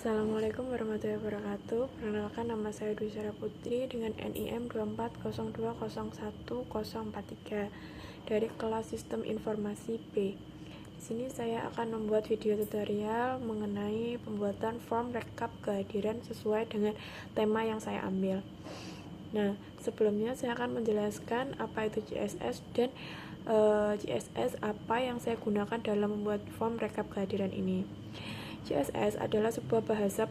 Assalamualaikum warahmatullahi wabarakatuh. Perkenalkan, nama saya Dwi Sarah Putri dengan NIM 240201043 dari kelas Sistem Informasi B. Di sini saya akan membuat video tutorial mengenai pembuatan form rekap kehadiran sesuai dengan tema yang saya ambil. Nah, sebelumnya saya akan menjelaskan apa itu GSS dan GSS apa yang saya gunakan dalam membuat form rekap kehadiran ini. GSS adalah sebuah bahasa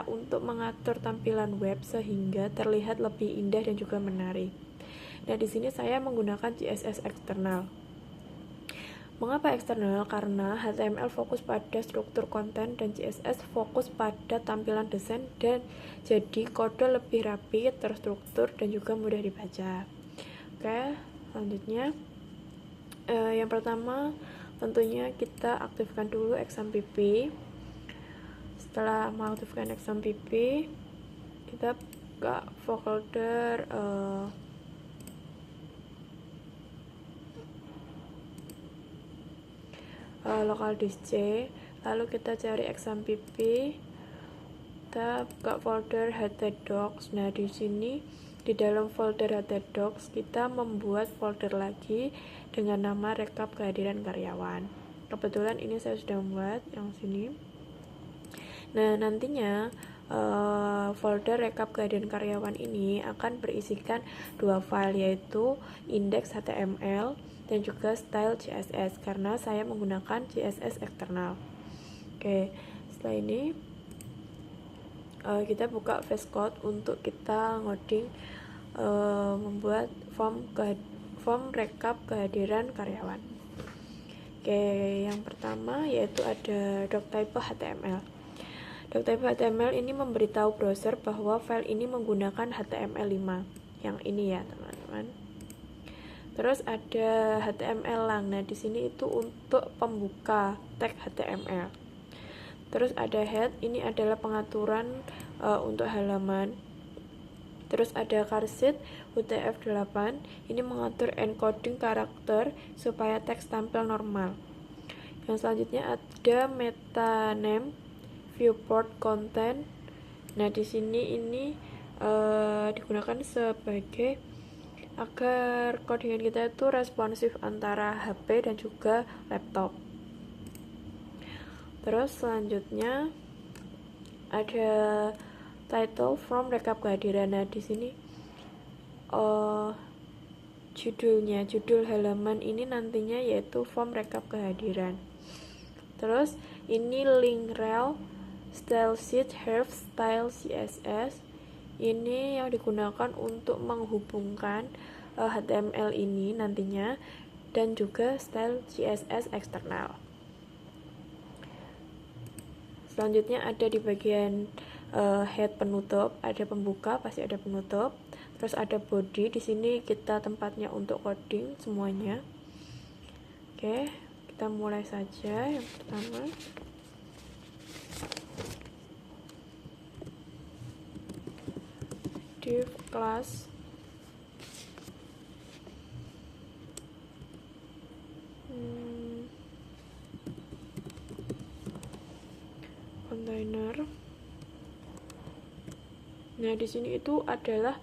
untuk mengatur tampilan web sehingga terlihat lebih indah dan juga menarik. Nah, di sini saya menggunakan GSS eksternal. Mengapa eksternal? Karena HTML fokus pada struktur konten dan GSS fokus pada tampilan desain dan jadi kode lebih rapi, terstruktur, dan juga mudah dibaca. Oke, selanjutnya yang pertama tentunya kita aktifkan dulu XAMPP. Setelah mengaktifkan XAMPP, kita buka folder local disk C, lalu kita cari XAMPP, kita buka folder htdocs. Nah, di sini di dalam folder htdocs kita membuat folder lagi dengan nama rekap kehadiran karyawan. Kebetulan ini saya sudah membuat yang sini. Nah, nantinya folder rekap kehadiran karyawan ini akan berisikan dua file, yaitu index.html dan juga style CSS, karena saya menggunakan CSS eksternal. Oke, setelah ini kita buka VS Code untuk kita ngoding membuat form rekap kehadiran karyawan. Oke, yang pertama yaitu ada doctype HTML. Doctype HTML ini memberitahu browser bahwa file ini menggunakan HTML5 yang ini ya, teman-teman. Terus ada HTML lang. Nah, di sini itu untuk pembuka tag HTML. Terus ada head, ini adalah pengaturan untuk halaman. Terus ada charset UTF-8, ini mengatur encoding karakter supaya teks tampil normal. Yang selanjutnya ada meta name, viewport content. Nah, di sini ini digunakan sebagai agar codingan kita itu responsif antara HP dan juga laptop. Terus selanjutnya ada title form rekap kehadiran. Nah, di sini judul halaman ini nantinya yaitu form rekap kehadiran. Terus ini link rel, style sheet, herb, style CSS. Ini yang digunakan untuk menghubungkan HTML ini nantinya dan juga style CSS eksternal. Selanjutnya ada di bagian head penutup, ada pembuka, pasti ada penutup. Terus ada body, di sini kita tempatnya untuk coding semuanya. Oke, kita mulai saja. Yang pertama, div class container. Nah, di sini itu adalah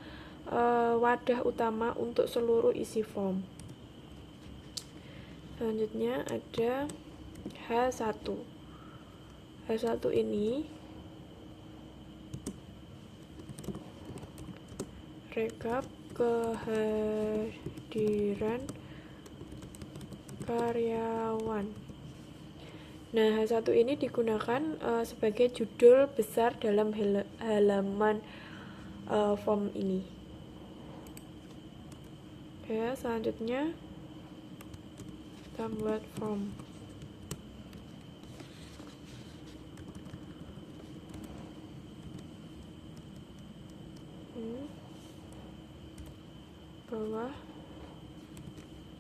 wadah utama untuk seluruh isi form. Selanjutnya ada H1. H1 ini rekap kehadiran karyawan. Nah, H1 ini digunakan sebagai judul besar dalam halaman form ini. Ya, selanjutnya kita buat form. Bawah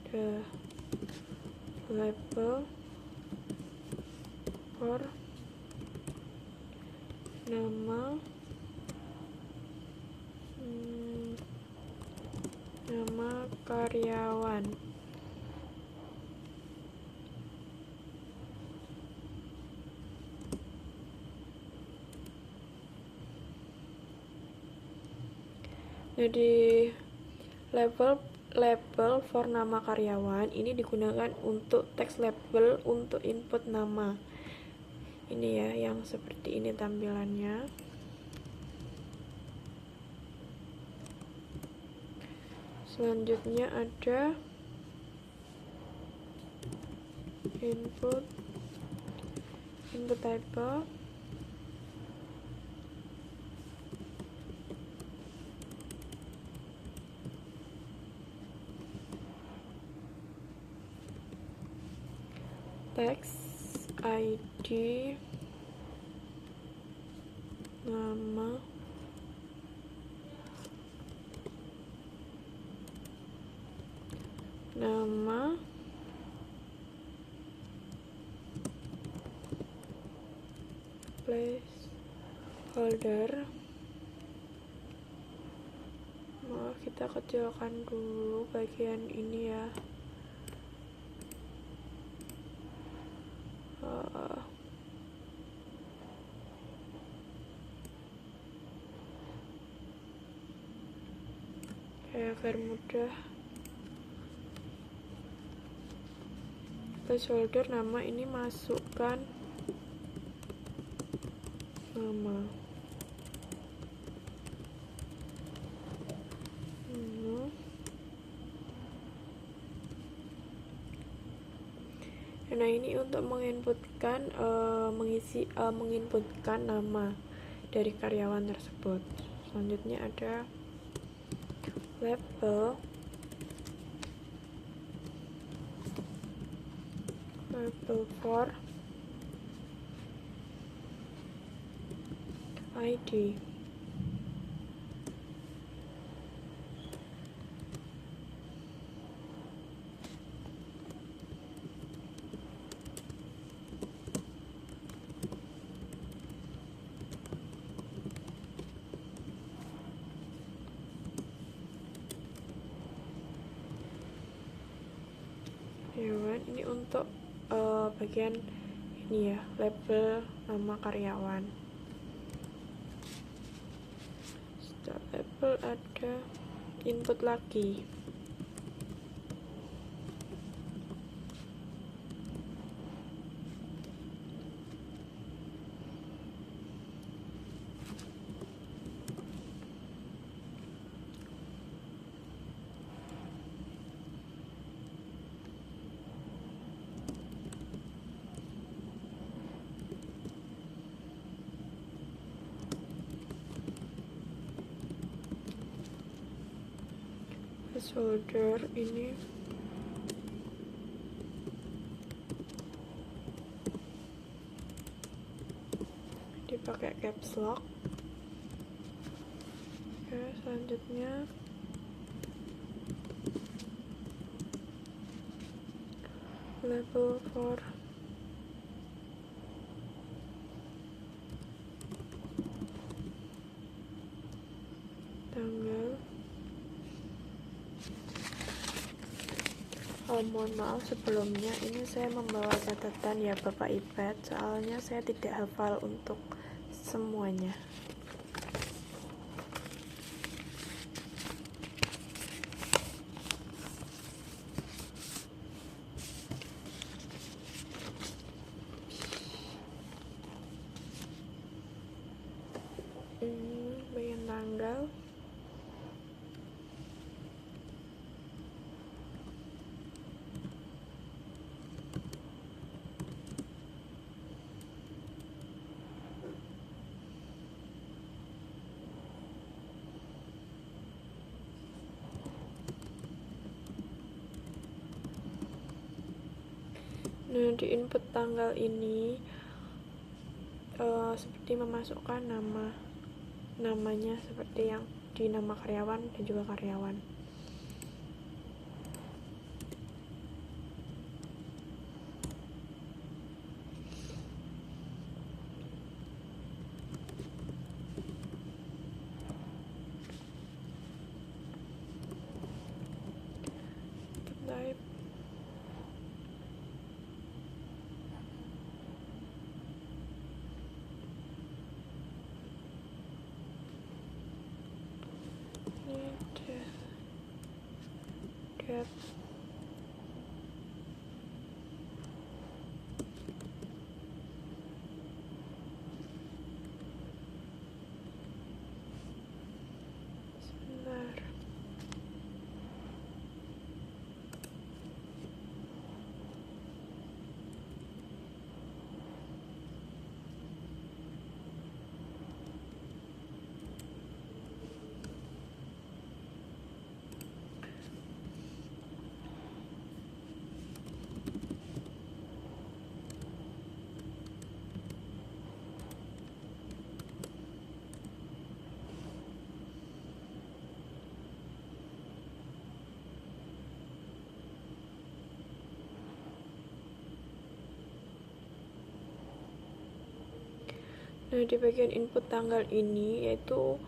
ada label for nama karyawan. Jadi label for nama karyawan ini digunakan untuk text label untuk input nama. Ini ya, yang seperti ini tampilannya. Selanjutnya ada input table, text ID, nama, placeholder. Maaf, kita kecilkan dulu bagian ini ya. Agar mudah. Placeholder nama ini masukkan nama. Nah, ini untuk menginputkan menginputkan nama dari karyawan tersebut. Selanjutnya ada label for ID. Ini untuk bagian ini ya, label nama karyawan. Setelah label ada input lagi. Placeholder ini dipakai caps lock. Oke, selanjutnya label for tanggal. Mohon maaf sebelumnya, ini saya membawa catatan ya Bapak Ibad, soalnya saya tidak hafal untuk semuanya. Bagian tanggal. Nah, di input tanggal ini seperti memasukkan namanya seperti yang di nama karyawan dan juga karyawan. Type ini get sebentar. Nah, di bagian input tanggal ini yaitu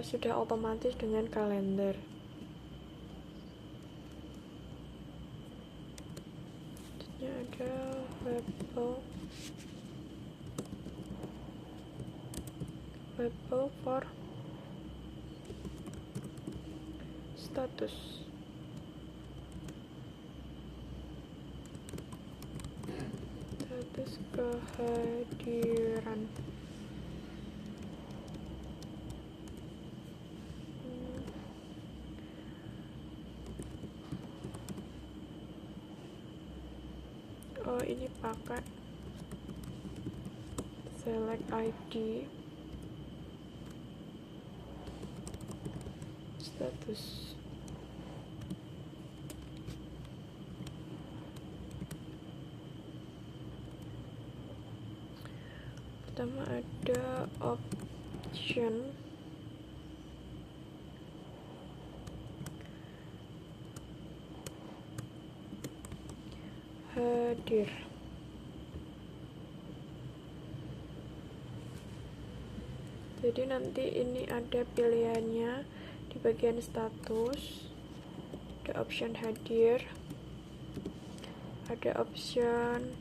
sudah otomatis dengan kalender. Selanjutnya ada label for status. Status kehadiran. Oh, ini pakai select ID status. Pertama ada option hadir. Jadi nanti ini ada pilihannya di bagian status, ada option hadir, ada option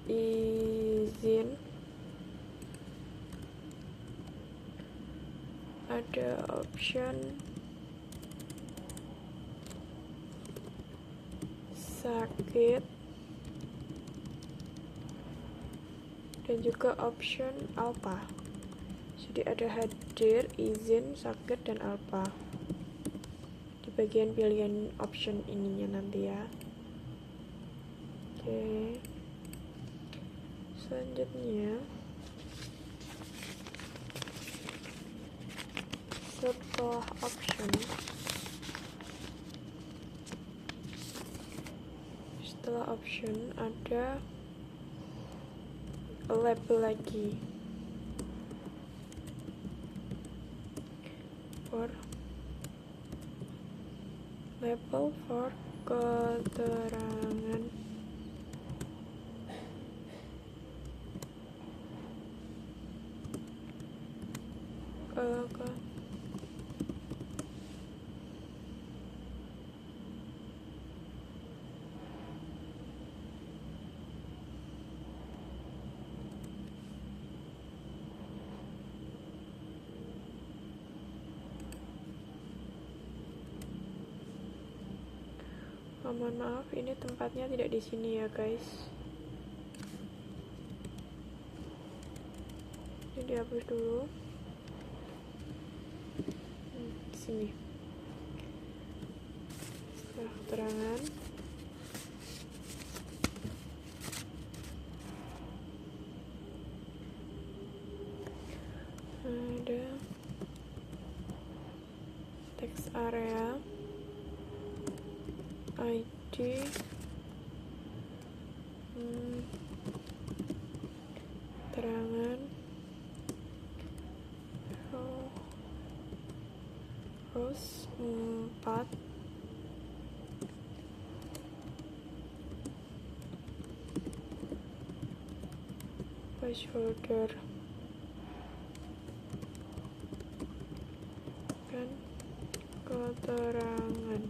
izin, ada option sakit, dan juga option alpha. Jadi ada hadir, izin, sakit, dan alpha di bagian pilihan option ininya nanti ya. Oke, selanjutnya setelah option ada label lagi label for keterangan mohon maaf, ini tempatnya tidak di sini ya guys. Jadi hapus dulu. Di sini. Setelah keterangan, ada text area, ID, keterangan, rows 4, placeholder, dan keterangan.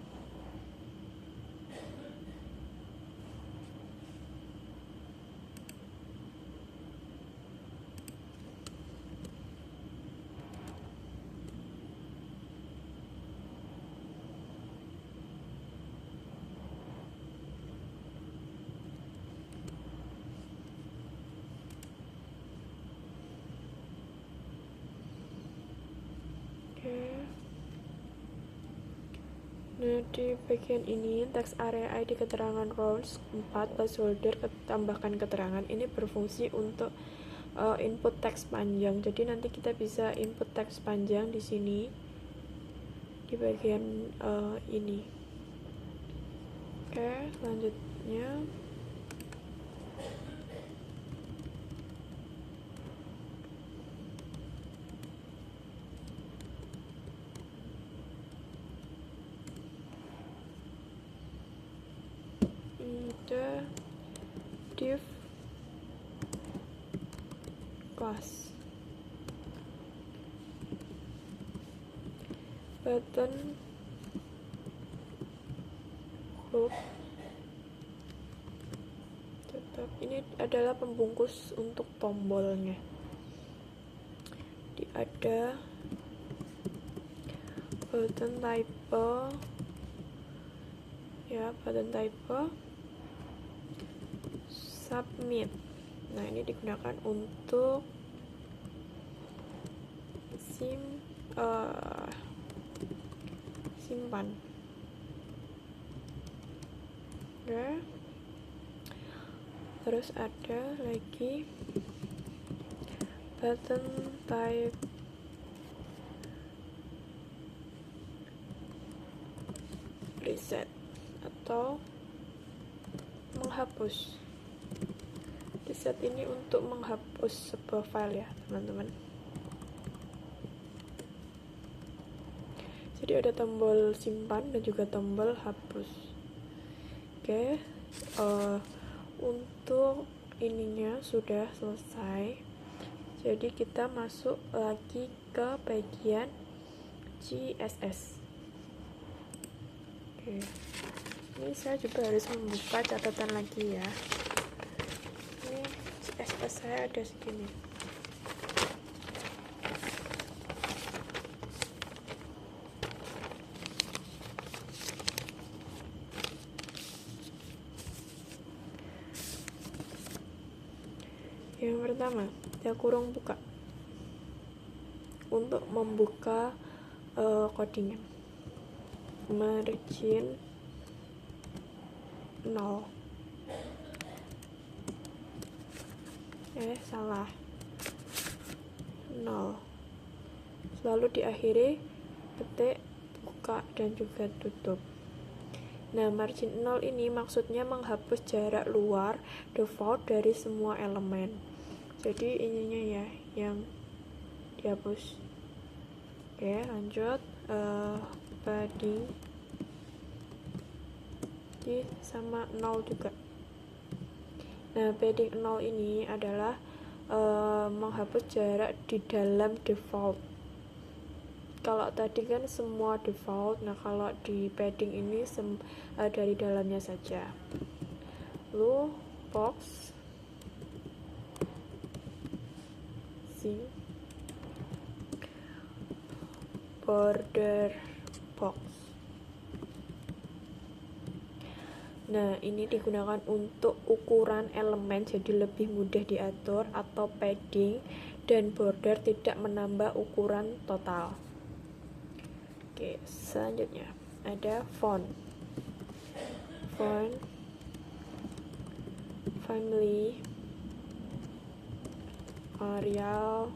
Di bagian ini teks area ID keterangan rows 4 placeholder tambahkan keterangan ini berfungsi untuk input teks panjang. Jadi nanti kita bisa input teks panjang di sini di bagian ini. Oke, selanjutnya ada div class button group tetap ini adalah pembungkus untuk tombolnya. Ada button type ya, button type submit. Nah, ini digunakan untuk simpan. Oke. Terus ada lagi button type reset atau menghapus. Reset ini untuk menghapus sebuah file ya teman-teman. Jadi ada tombol simpan dan juga tombol hapus. Oke, untuk ininya sudah selesai. Jadi kita masuk lagi ke bagian CSS. Oke, ini saya juga harus membuka catatan lagi ya. Ini CSS saya ada segini. Yang pertama, kita kurung buka untuk membuka codingan. Margin 0. Salah. 0. Selalu diakhiri ketik buka dan juga tutup. Nah, margin 0 ini maksudnya menghapus jarak luar default dari semua elemen. Jadi ininya ya yang dihapus. Oke, lanjut. Padding sama 0 juga. Nah, padding 0 ini adalah menghapus jarak di dalam default. Kalau tadi kan semua default, nah kalau di padding ini dari dalamnya saja. Lalu box border box. Nah, ini digunakan untuk ukuran elemen jadi lebih mudah diatur, atau padding dan border tidak menambah ukuran total. Oke, selanjutnya ada font family Arial,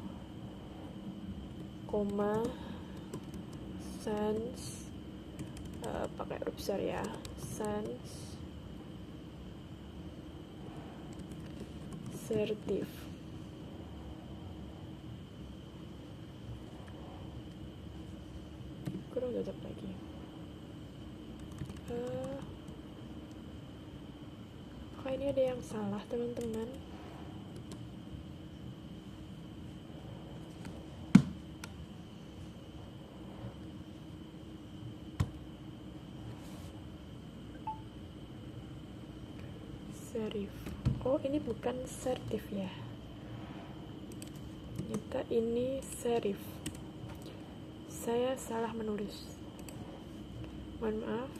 sans, pakai huruf besar ya, sans serif. Kurang cocok lagi. Kok ini ada yang salah teman-teman? Serif. Oh, ini bukan serif ya. Ternyata ini serif. Saya salah menulis. Mohon maaf.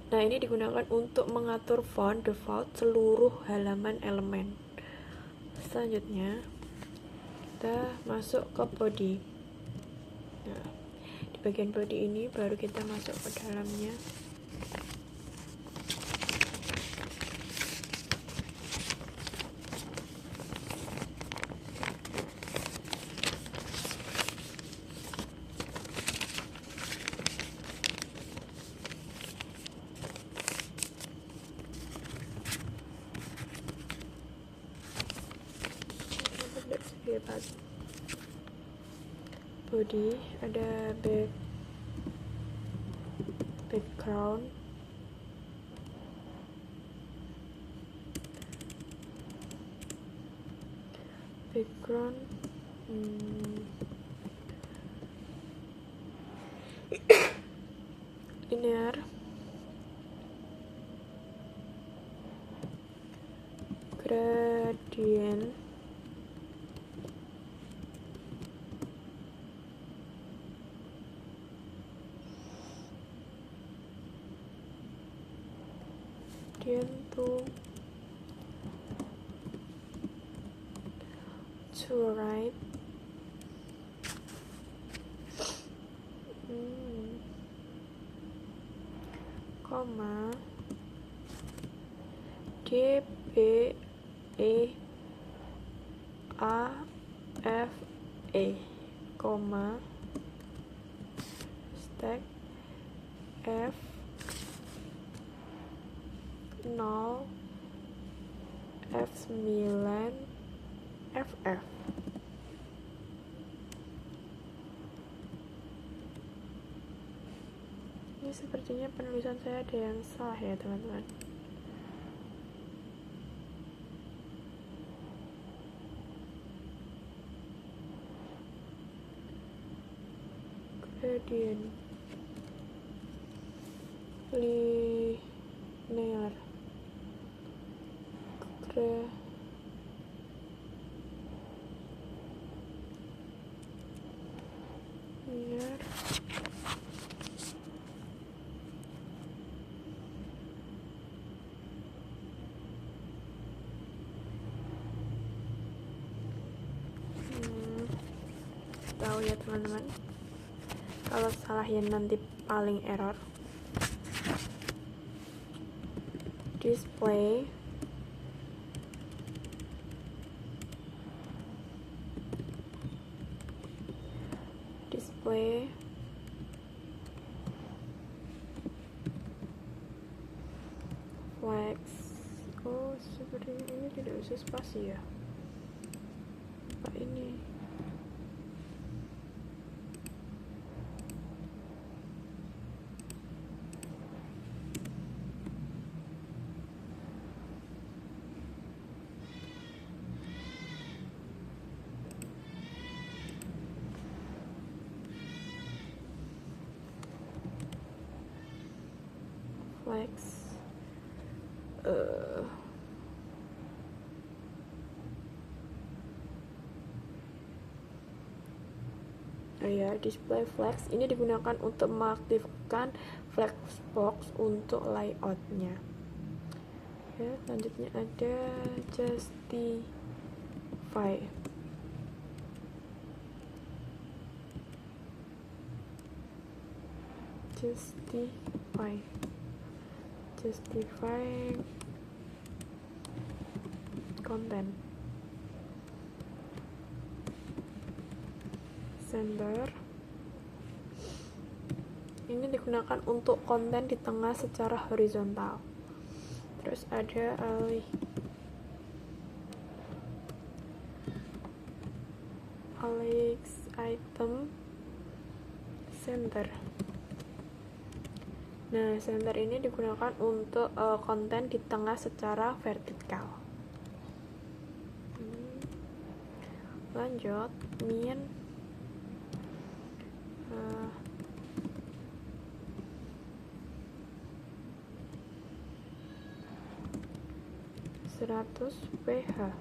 Nah, ini digunakan untuk mengatur font default seluruh halaman elemen. Selanjutnya, kita masuk ke body. Nah, Di bagian body ini baru kita masuk ke dalamnya. Bebas. Body ada background, linear, gradient, to right, koma, D, B, E, A, F, E, koma, stack, F, 0, F9, FF. Ini sepertinya penulisan saya ada yang salah ya teman-teman. Gradient, linear, linear, tahu ya teman-teman, kalau salah ya nanti paling error. Display, flex. Oh, seperti ini tidak bisa spasi ya. Apa ini? Flex. Ya, display flex ini digunakan untuk mengaktifkan flexbox untuk layoutnya. Ya, selanjutnya ada justify. Justify content. Center. Ini digunakan untuk konten di tengah secara horizontal. Terus ada Alex item center. Nah, center ini digunakan untuk konten di tengah secara vertikal. Lanjut, min 100 pH.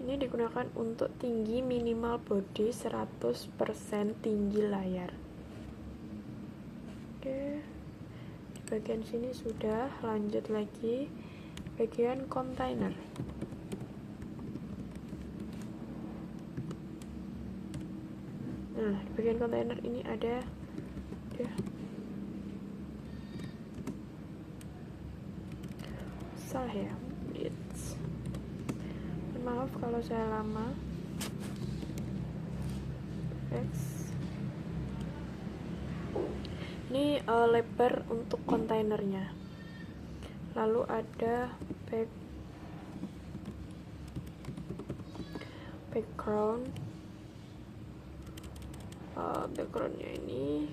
Ini digunakan untuk tinggi minimal body 100% tinggi layar. Oke, di bagian sini sudah. Lanjut lagi bagian kontainer. Nah, di bagian kontainer ini ada salah ya, maaf kalau saya lama. X ini lebar untuk kontainernya, lalu ada background. Backgroundnya ini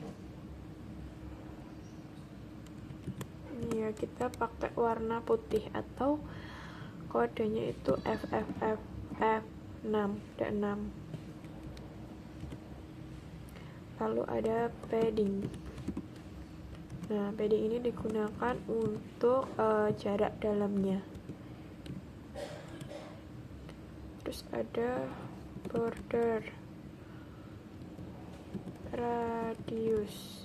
ya kita pakai warna putih atau kodenya itu F6 dan 6. Lalu ada padding. Nah, padding ini digunakan untuk jarak dalamnya. Terus ada border radius.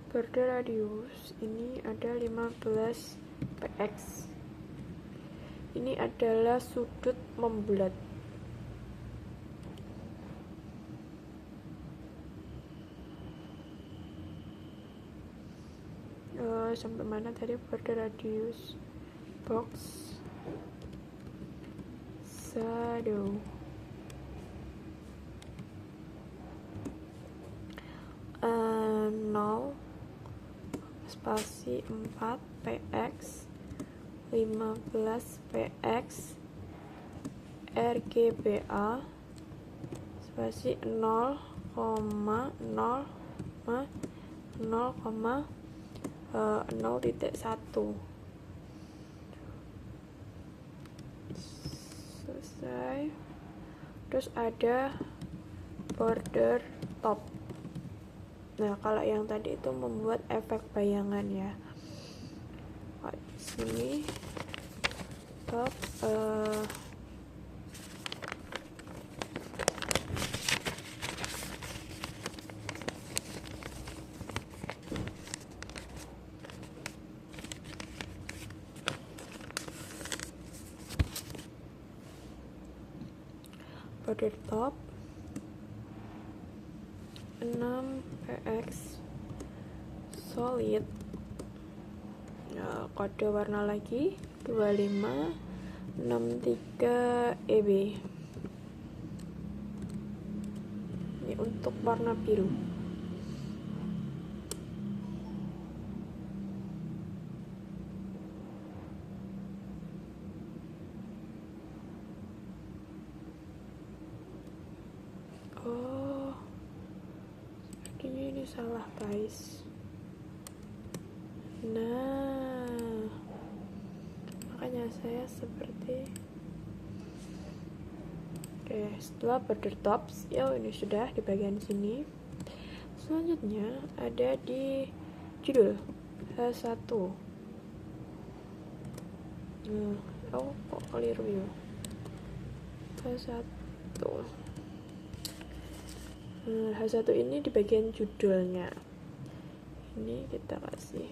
Border radius ini ada 15 px. Ini adalah sudut membulat. Sampai mana tadi border radius? Box shadow. Nol spasi 4 px 15 px RGBA spasi 0,0,0,1 selesai. Terus ada border top. Nah, kalau yang tadi itu membuat efek bayangan ya. Sini top border top 6 px solid. Nah, kode warna lagi 2563 EB. Ini untuk warna biru. Oh, sepertinya ini salah guys. Nah, makanya saya seperti oke, setelah border tops ya, ini sudah di bagian sini. Selanjutnya ada di judul H1. Oh kok keliru ya, H1. H1 ini di bagian judulnya ini kita kasih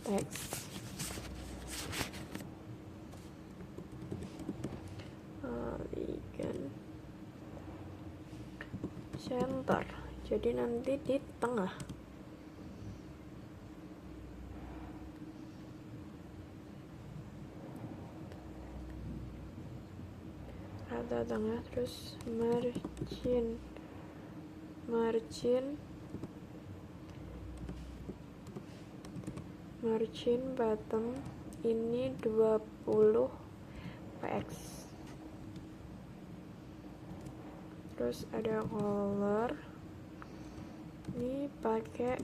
teks center, jadi nanti di tengah. Rata tengah. Terus margin bottom ini 20 px. Terus ada color, ini pakai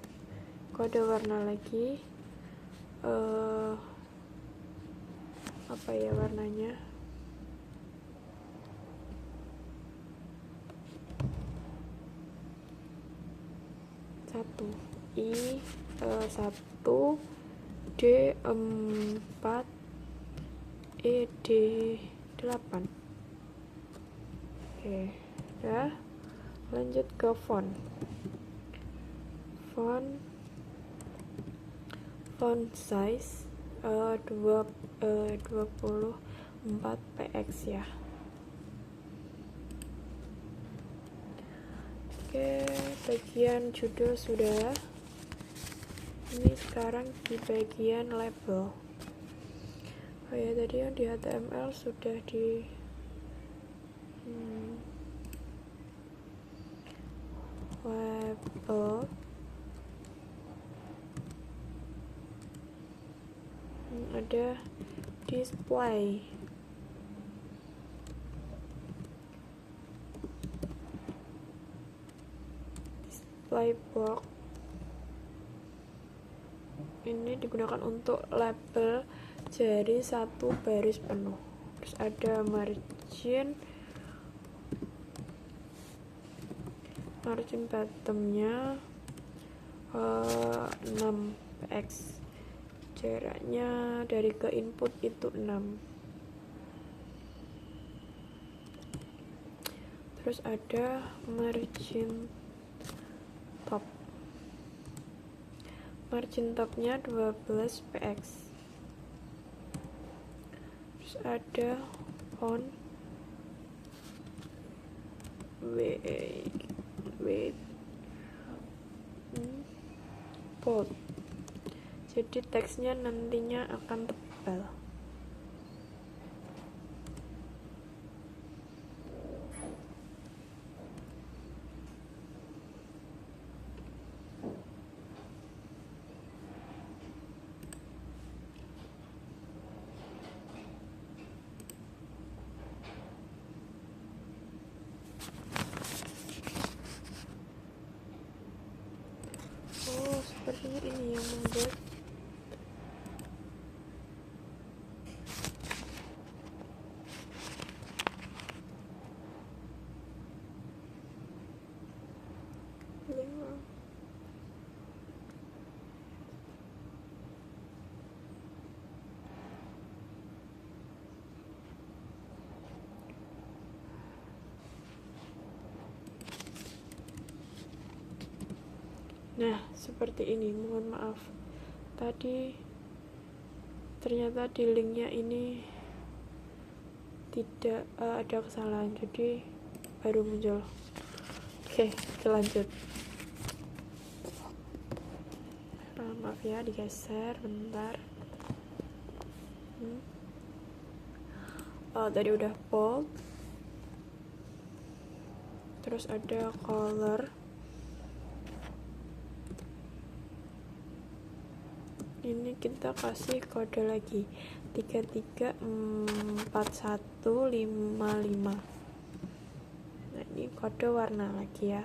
kode warna lagi, apa ya warnanya, satu I1 D4 ED8. Oke, udah. Lanjut ke font size 24 px ya. Oke, bagian judul sudah. Ini sekarang di bagian label. Oh ya, tadi yang di HTML sudah di label. Ada display. Display box. Ini digunakan untuk label jari satu baris penuh. Terus ada margin bottomnya 6px, jaraknya dari ke input itu 6. Terus ada margin top, margin topnya 12px. Terus ada font bold, jadi teksnya nantinya akan tebal. Oh, sepertinya ini yang membuat nah, seperti ini. Mohon maaf, tadi ternyata di linknya ini tidak ada kesalahan, jadi baru muncul. Oke, kita lanjut. Maaf ya, digeser bentar. Tadi udah bold, terus ada color. Ini kita kasih kode lagi 334155. Nah, ini kode warna lagi ya.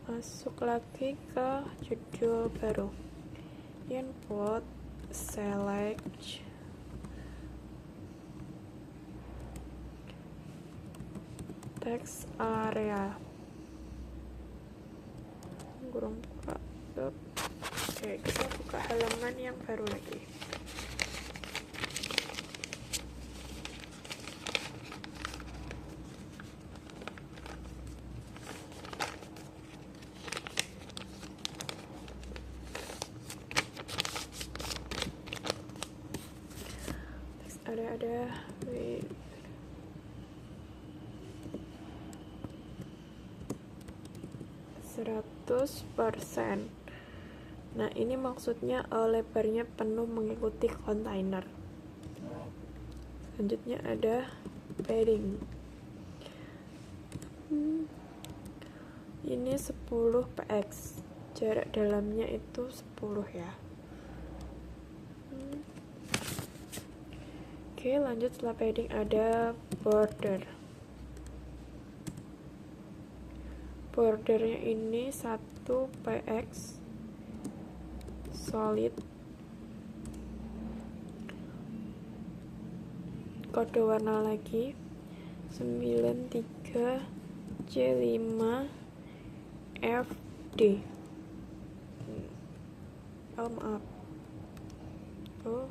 Masuk lagi ke judul baru, input select text area. Kurang buka. Oke, kita buka halaman yang baru lagi. Ada 100%. Nah, ini maksudnya lebarnya penuh mengikuti kontainer. Selanjutnya ada padding. Ini 10px, jarak dalamnya itu 10 ya. Oke, lanjut. Setelah padding ada border. Bordernya ini 1px solid, kode warna lagi 93C5FD. Oh, maaf. Oh,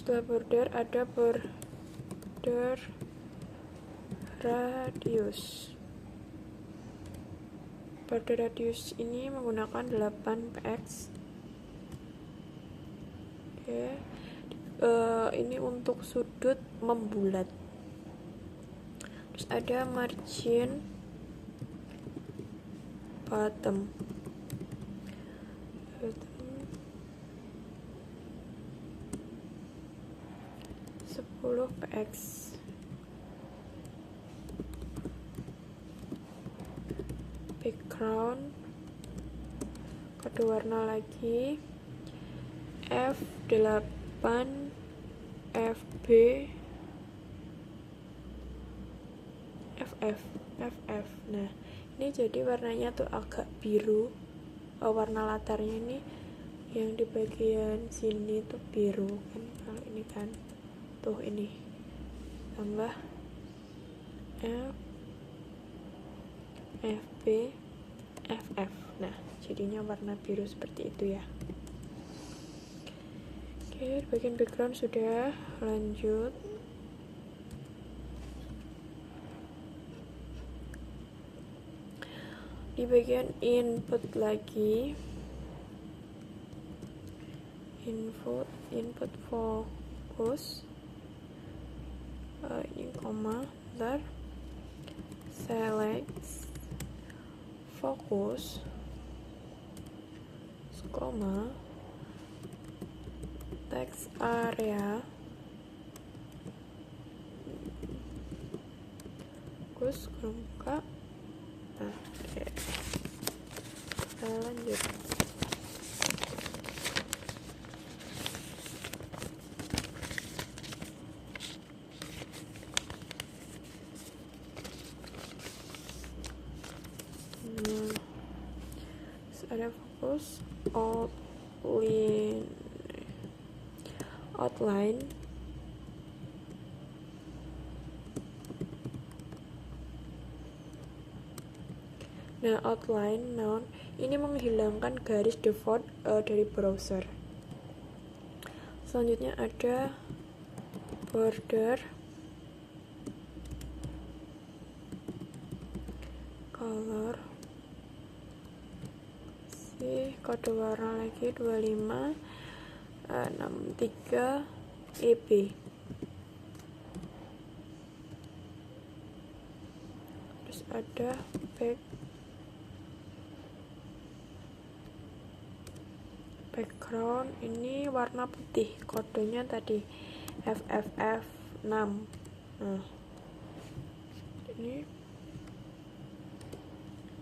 Setelah border ada border radius. Border radius ini menggunakan 8px. Oke. Ini untuk sudut membulat. Terus ada margin bottom 10px. Background kode warna lagi F8 FB FF. Nah, ini jadi warnanya tuh agak biru. Warna latarnya ini yang di bagian sini tuh biru kan, kalau ini kan tuh ini tambah F FB FF. Nah, jadinya warna biru seperti itu ya. Oke, bagian background sudah. Lanjut di bagian input lagi, input focus, ini koma, ntar select focus, koma, text area, terus buka. Nah, oke. Kita lanjut. Terus ada fokus outline. Nah, outline noun ini menghilangkan garis default dari browser. Selanjutnya ada border, color, kode warna lagi 2563 EB. Terus ada background, ini warna putih, kodenya tadi FFF6. Nah, ini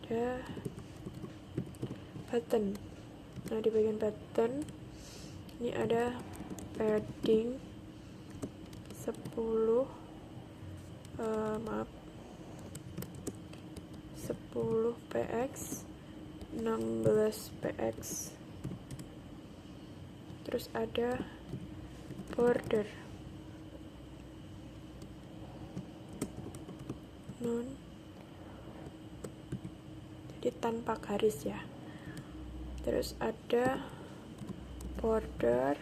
ada button. Nah, di bagian button ini ada padding 10 10px 16px. Terus ada border non, jadi tanpa garis ya. Terus ada border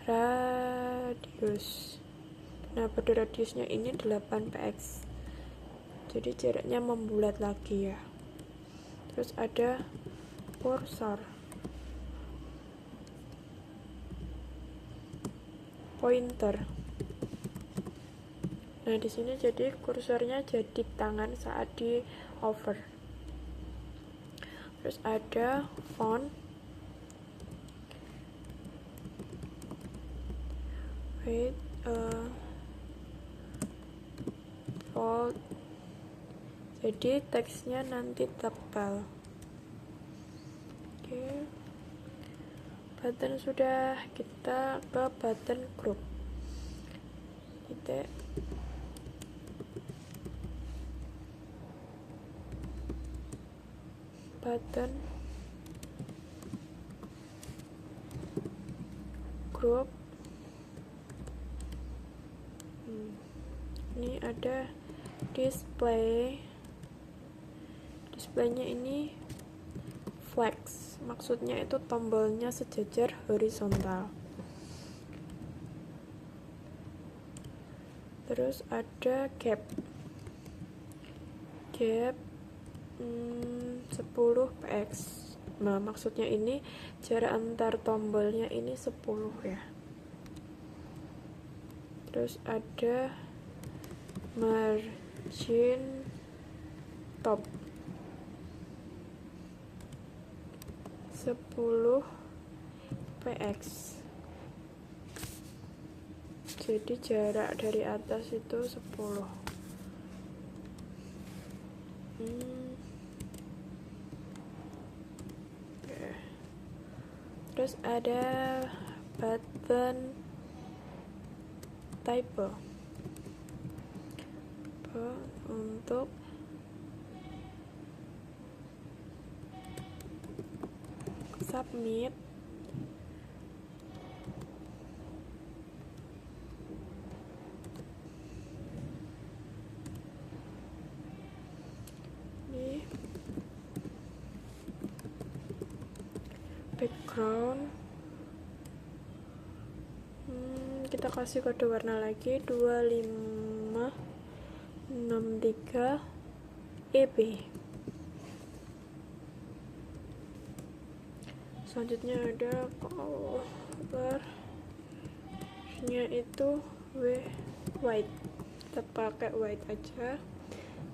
radius. Nah, border radiusnya ini 8px, jadi jaraknya membulat lagi ya. Terus ada cursor, pointer. Nah, di sini jadi kursornya jadi tangan saat di hover. Terus ada font, bold, jadi teksnya nanti tebal. Oke, button sudah, kita ke button group. Button group. Ini ada displaynya ini flex, maksudnya itu tombolnya sejajar horizontal. Terus ada gap 10 px. Nah, maksudnya ini jarak antar tombolnya ini 10 ya. Terus ada margin top 10 px. Jadi jarak dari atas itu 10. Terus ada button type untuk submit di background. Kita kasih kode warna lagi 2563 EB. Selanjutnya ada colornya itu white, kita pakai white aja,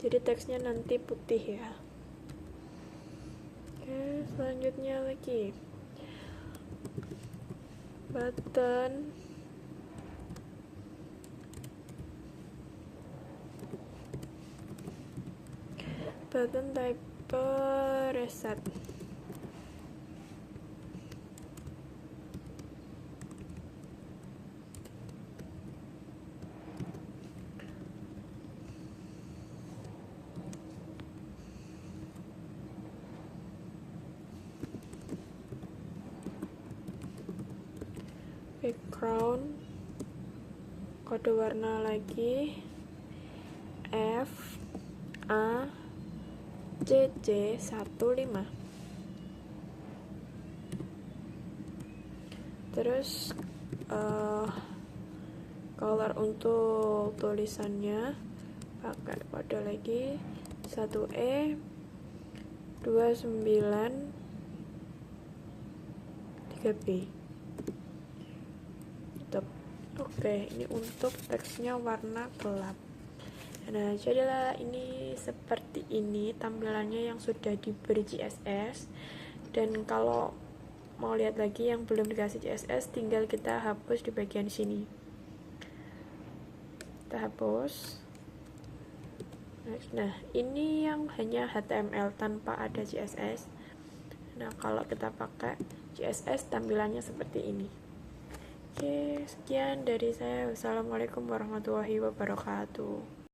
jadi teksnya nanti putih ya. Oke, selanjutnya lagi button type reset. Background kode warna lagi FACC15. Terus color untuk tulisannya pakai kode lagi 1E 293B. Oke, ini untuk teksnya warna gelap. Nah, jadilah ini seperti ini tampilannya yang sudah diberi CSS. Dan kalau mau lihat lagi yang belum dikasih CSS, tinggal kita hapus di bagian sini. Kita hapus. Nah, ini yang hanya HTML tanpa ada CSS. Nah, kalau kita pakai CSS tampilannya seperti ini. Oke, sekian dari saya. Wassalamualaikum warahmatullahi wabarakatuh.